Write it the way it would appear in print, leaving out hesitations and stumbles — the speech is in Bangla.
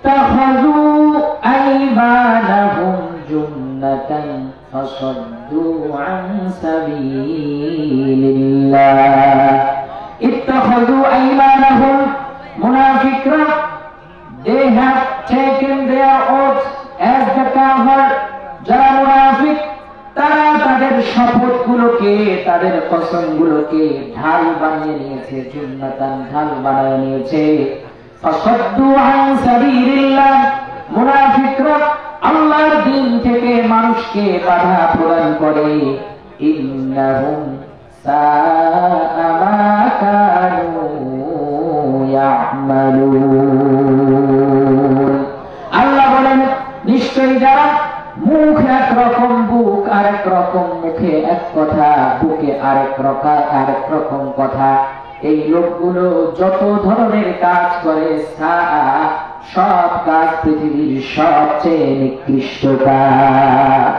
ইত্তাখাযু আইমানাহুম জুন্নাতান ফাসাদ্দু আন সাবিলিল্লাহ। ইত্তাখাযু আইমানাহুম, মুনাফিকরা, they have taken their oath as the cover। যারা মুনাফিক তারা তাদের শপথগুলোকে, তাদের কসমগুলোকে ঢাল বানিয়ে নিয়েছে, জুন্নাতান, ঢাল বানিয়ে নিয়েছে। ফাসাদ্দু আন সাবিলিল্লাহ, মুনাফিকরা আল্লাহর দ্বীন থেকে মানুষকে বাধা প্রদান করে। ইন্নাহুম সাআ মা কানু ইয়ামালুন। আল্লাহ বলেন, নিশ্চয়ই যারা মুখ একরকম, বুক আরেক রকম, মুখে এক কথা, বুকে আরেক রকম কথা, এই লোকগুলো যত ধরনের কাজ করে, সব কাজ পৃথিবীর সবচেয়ে নিকৃষ্ট কাজ।